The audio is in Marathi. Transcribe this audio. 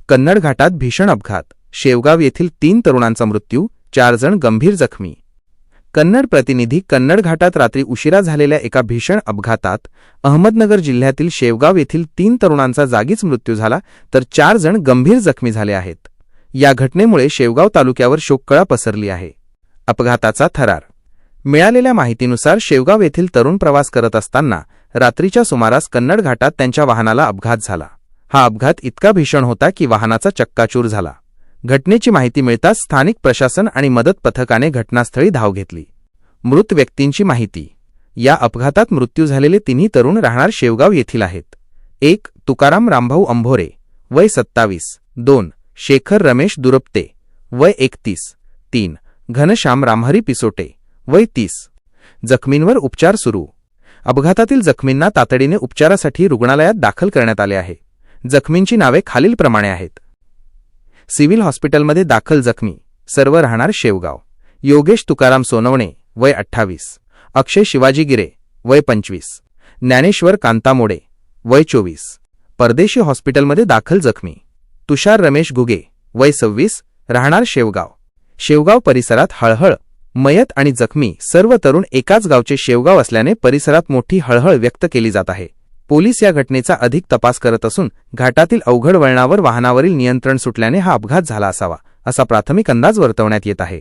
कन्नड घाटात भीषण अपघात, शेवगाव येथील 3 तरुणांचा मृत्यू, 4 जण गंभीर जखमी. कन्नड प्रतिनिधी. कन्नड घाटात रात्री उशिरा झालेल्या एका भीषण अपघातात अहमदनगर जिल्ह्यातील शेवगाव येथील 3 तरुणांचा जागीच मृत्यू झाला, तर 4 जण गंभीर जखमी झाले आहेत. या घटनेमुळे शेवगाव तालुक्यावर शोककळा पसरली आहे. अपघाताचा थरार. मिळालेल्या माहितीनुसार शेवगाव येथील तरुण प्रवास करत असताना रात्रीच्या सुमारास कन्नड घाटात त्यांच्या वाहनाला अपघात झाला. हा अपघात इतका भीषण होता की वाहनाचा चक्काचूर झाला. घटनेची माहिती मिळताच स्थानिक प्रशासन आणि मदत पथकाने घटनास्थळी धाव घेतली. मृत व्यक्तींची माहिती. या अपघातात मृत्यू झालेले 3 तरुण राहणार शेवगाव येथील आहेत. 1. तुकाराम रामभाऊ अंभोरे, वय 27. 2. शेखर रमेश दुरप्ते, वय 31. 3. घनश्याम रामहरी पिसोटे, वय 30. जखमींवर उपचार सुरू. अपघातातील जखमींना तातडीने उपचारासाठी रुग्णालयात दाखल करण्यात आले आहे. जखमींची नावे खालीलप्रमाणे आहेत. सिव्हिल हॉस्पिटलमध्ये दाखल जखमी सर्व राहणार शेवगाव. योगेश तुकाराम सोनवणे, वय 28. अक्षय शिवाजी गिरे, वय 25. ज्ञानेश्वर कांता मोडे, वय 24. परदेशी हॉस्पिटलमध्ये दाखल जखमी तुषार रमेश घुगे, वय 26, राहणार शेवगाव. शेवगाव परिसरात हळहळ. मयत आणि जखमी सर्व तरुण एकाच गावचे शेवगाव असल्याने परिसरात मोठी हळहळ व्यक्त केली जात आहे. पोलीस या घटनेचा अधिक तपास करत असून घाटातील अवघड वळणावर वाहनावरील नियंत्रण सुटल्याने हा अपघात झाला असावा, असा प्राथमिक अंदाज वर्तवण्यात येत आहे.